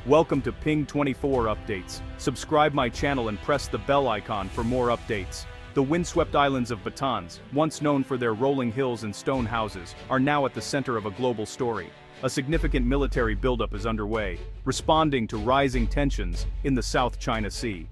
Welcome to Ping 24 Updates. Subscribe my channel and press the bell icon for more updates. The windswept islands of Bataan, once known for their rolling hills and stone houses, are now at the center of a global story. A significant military buildup is underway, responding to rising tensions in the South China Sea.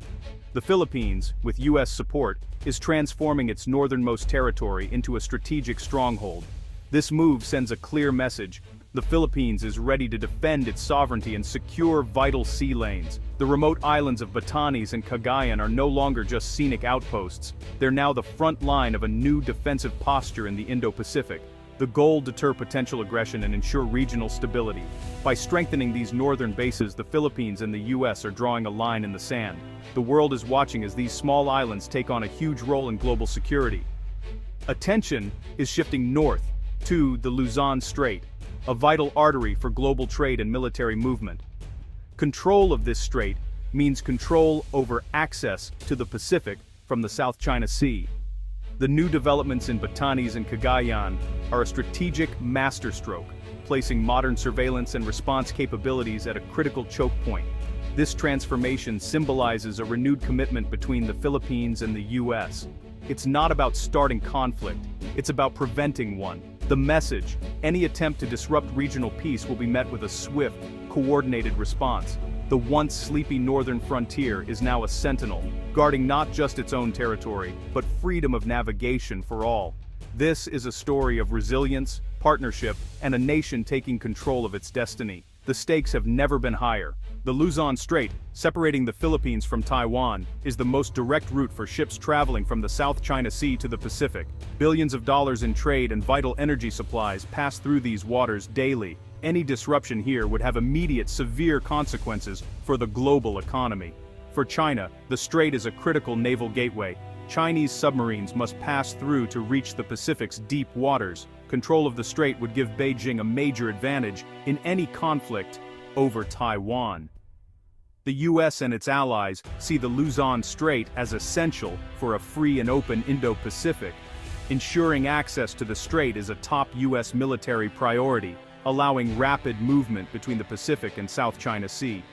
The Philippines, with U.S. support, is transforming its northernmost territory into a strategic stronghold. This move sends a clear message: the Philippines is ready to defend its sovereignty and secure vital sea lanes. The remote islands of Batanes and Cagayan are no longer just scenic outposts, they're now the front line of a new defensive posture in the Indo-Pacific. The goal: deter potential aggression and ensure regional stability. By strengthening these northern bases, the Philippines and the U.S. are drawing a line in the sand. The world is watching as these small islands take on a huge role in global security. Attention is shifting north to the Luzon Strait, a vital artery for global trade and military movement. Control of this strait means control over access to the Pacific from the South China Sea. The new developments in Batanes and Cagayan are a strategic masterstroke, placing modern surveillance and response capabilities at a critical choke point. This transformation symbolizes a renewed commitment between the Philippines and the U.S. It's not about starting conflict, it's about preventing one. The message: any attempt to disrupt regional peace will be met with a swift, coordinated response. The once sleepy northern frontier is now a sentinel, guarding not just its own territory, but freedom of navigation for all. This is a story of resilience, partnership, and a nation taking control of its destiny. The stakes have never been higher. The Luzon Strait, separating the Philippines from Taiwan, is the most direct route for ships traveling from the South China Sea to the Pacific. Billions of dollars in trade and vital energy supplies pass through these waters daily. Any disruption here would have immediate, severe consequences for the global economy. For China, the strait is a critical naval gateway. Chinese submarines must pass through to reach the Pacific's deep waters. Control of the strait would give Beijing a major advantage in any conflict over Taiwan. The U.S. and its allies see the Luzon Strait as essential for a free and open Indo-Pacific. Ensuring access to the strait is a top U.S. military priority, allowing rapid movement between the Pacific and South China Sea.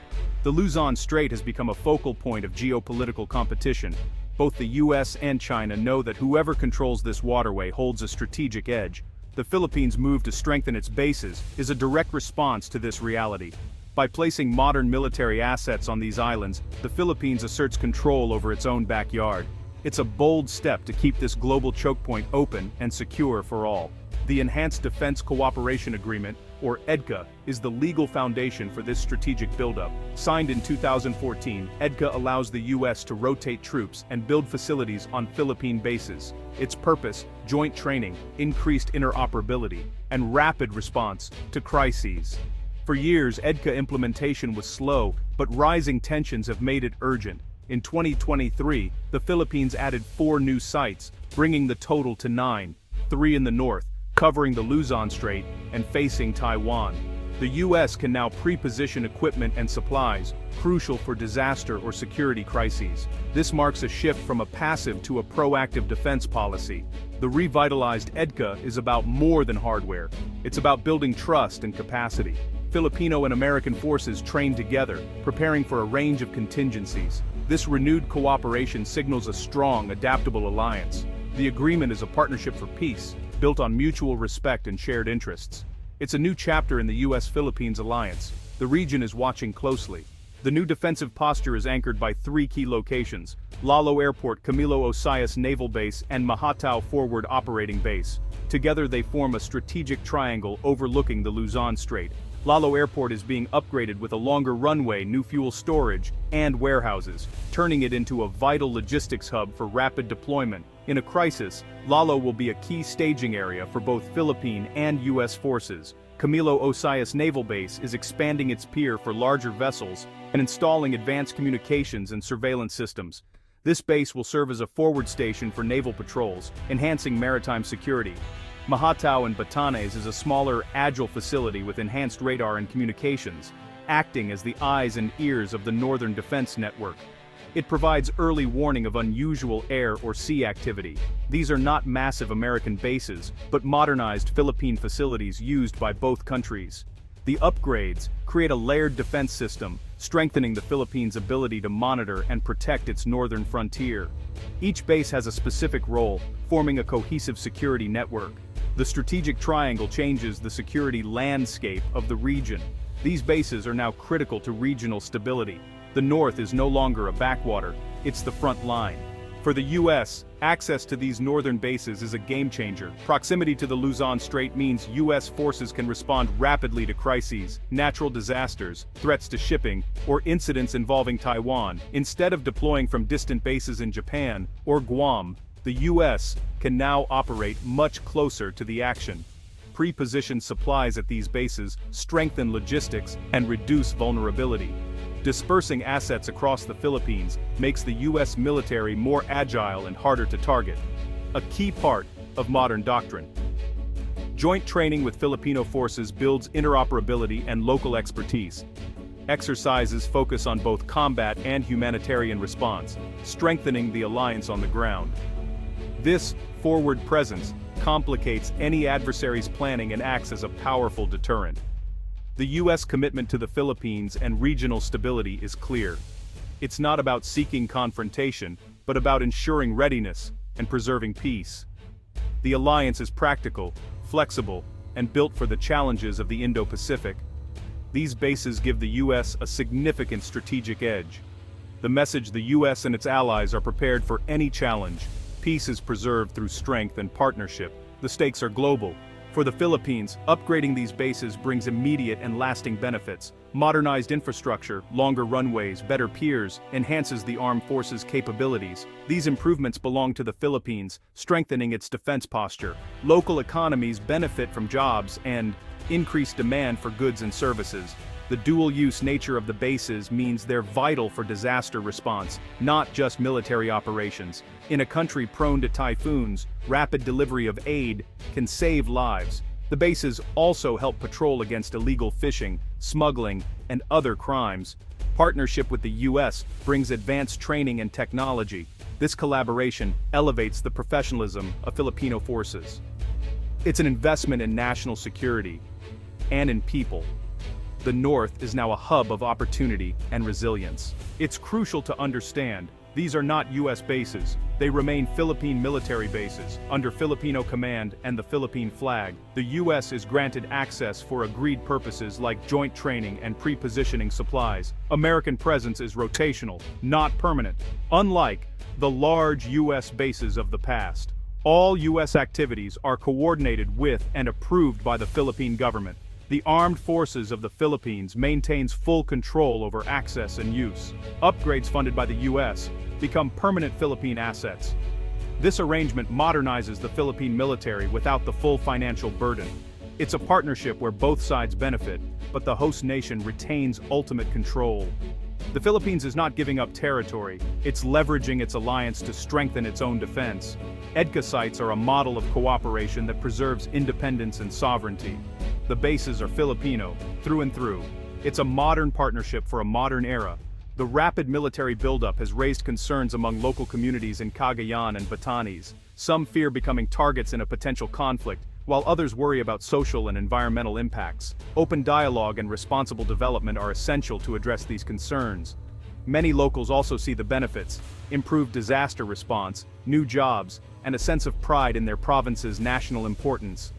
The Luzon Strait has become a focal point of geopolitical competition. Both the U.S. and China know that whoever controls this waterway holds a strategic edge. The Philippines' move to strengthen its bases is a direct response to this reality. By placing modern military assets on these islands, the Philippines asserts control over its own backyard. It's a bold step to keep this global choke point open and secure for all. The Enhanced Defense Cooperation Agreement, or EDCA, is the legal foundation for this strategic buildup. Signed in 2014, EDCA allows the U.S. to rotate troops and build facilities on Philippine bases. Its purpose: joint training, increased interoperability, and rapid response to crises. For years, EDCA implementation was slow, but rising tensions have made it urgent. In 2023, the Philippines added 4 new sites, bringing the total to 9, 3 in the north, covering the Luzon Strait, and facing Taiwan. The U.S. can now pre-position equipment and supplies, crucial for disaster or security crises. This marks a shift from a passive to a proactive defense policy. The revitalized EDCA is about more than hardware. It's about building trust and capacity. Filipino and American forces train together, preparing for a range of contingencies. This renewed cooperation signals a strong, adaptable alliance. The agreement is a partnership for peace, built on mutual respect and shared interests. It's a new chapter in the U.S.-Philippines alliance. The region is watching closely. The new defensive posture is anchored by 3 key locations: Lalo Airport, Camilo Osias Naval Base, and Mahatao Forward Operating Base. Together they form a strategic triangle overlooking the Luzon Strait. Lalo Airport is being upgraded with a longer runway, new fuel storage, and warehouses, turning it into a vital logistics hub for rapid deployment. In a crisis, Lalo will be a key staging area for both Philippine and U.S. forces. Camilo Osias Naval Base is expanding its pier for larger vessels and installing advanced communications and surveillance systems. This base will serve as a forward station for naval patrols, enhancing maritime security. Mahatao and Batanes is a smaller, agile facility with enhanced radar and communications, acting as the eyes and ears of the Northern Defense Network. It provides early warning of unusual air or sea activity. These are not massive American bases, but modernized Philippine facilities used by both countries. The upgrades create a layered defense system, strengthening the Philippines' ability to monitor and protect its northern frontier. Each base has a specific role, forming a cohesive security network. The strategic triangle changes the security landscape of the region. These bases are now critical to regional stability. The north is no longer a backwater, it's the front line. For the U.S., access to these northern bases is a game-changer. Proximity to the Luzon Strait means U.S. forces can respond rapidly to crises, natural disasters, threats to shipping, or incidents involving Taiwan. Instead of deploying from distant bases in Japan or Guam, the U.S. can now operate much closer to the action. Pre-positioned supplies at these bases strengthen logistics and reduce vulnerability. Dispersing assets across the Philippines makes the U.S. military more agile and harder to target, a key part of modern doctrine. Joint training with Filipino forces builds interoperability and local expertise. Exercises focus on both combat and humanitarian response, strengthening the alliance on the ground. This forward presence complicates any adversary's planning and acts as a powerful deterrent. The U.S. commitment to the Philippines and regional stability is clear. It's not about seeking confrontation, but about ensuring readiness and preserving peace. The alliance is practical, flexible, and built for the challenges of the Indo-Pacific. These bases give the U.S. a significant strategic edge. The message: the U.S. and its allies are prepared for any challenge. Peace is preserved through strength and partnership. The stakes are global. For the Philippines, upgrading these bases brings immediate and lasting benefits. Modernized infrastructure, longer runways, better piers, enhances the armed forces' capabilities. These improvements belong to the Philippines, strengthening its defense posture. Local economies benefit from jobs and increased demand for goods and services. The dual-use nature of the bases means they're vital for disaster response, not just military operations. In a country prone to typhoons, rapid delivery of aid can save lives. The bases also help patrol against illegal fishing, smuggling, and other crimes. Partnership with the U.S. brings advanced training and technology. This collaboration elevates the professionalism of Filipino forces. It's an investment in national security and in people. The North is now a hub of opportunity and resilience. It's crucial to understand, these are not U.S. bases. They remain Philippine military bases, under Filipino command and the Philippine flag. The U.S. is granted access for agreed purposes like joint training and pre-positioning supplies. American presence is rotational, not permanent. Unlike the large U.S. bases of the past, all U.S. activities are coordinated with and approved by the Philippine government. The Armed Forces of the Philippines maintains full control over access and use. Upgrades funded by the U.S. become permanent Philippine assets. This arrangement modernizes the Philippine military without the full financial burden. It's a partnership where both sides benefit, but the host nation retains ultimate control. The Philippines is not giving up territory, it's leveraging its alliance to strengthen its own defense. EDCA sites are a model of cooperation that preserves independence and sovereignty. The bases are Filipino, through and through. It's a modern partnership for a modern era. The rapid military buildup has raised concerns among local communities in Cagayan and Batanes. Some fear becoming targets in a potential conflict, while others worry about social and environmental impacts. Open dialogue and responsible development are essential to address these concerns. Many locals also see the benefits: improved disaster response, new jobs, and a sense of pride in their province's national importance.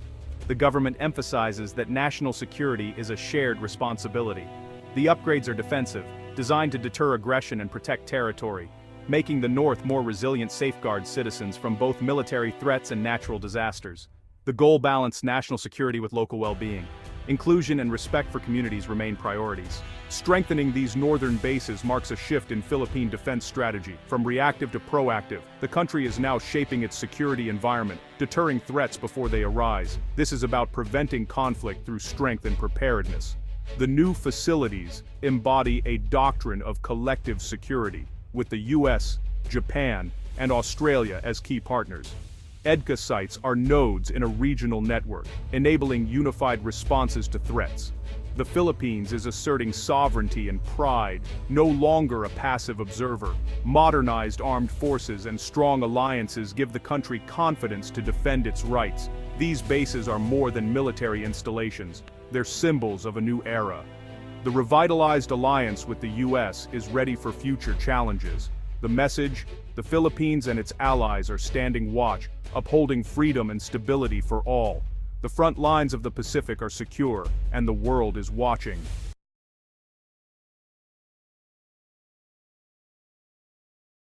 The government emphasizes that national security is a shared responsibility. The upgrades are defensive, designed to deter aggression and protect territory, making the North more resilient, safeguards citizens from both military threats and natural disasters. The goal balanced national security with local well-being. Inclusion and respect for communities remain priorities. Strengthening these northern bases marks a shift in Philippine defense strategy. From reactive to proactive, the country is now shaping its security environment, deterring threats before they arise. This is about preventing conflict through strength and preparedness. The new facilities embody a doctrine of collective security, with the U.S., Japan, and Australia as key partners. EDCA sites are nodes in a regional network, enabling unified responses to threats. The Philippines is asserting sovereignty and pride, no longer a passive observer. Modernized armed forces and strong alliances give the country confidence to defend its rights. These bases are more than military installations. They're symbols of a new era. The revitalized alliance with the US is ready for future challenges. The message: the Philippines and its allies are standing watch, upholding freedom and stability for all. The front lines of the Pacific are secure, and the world is watching.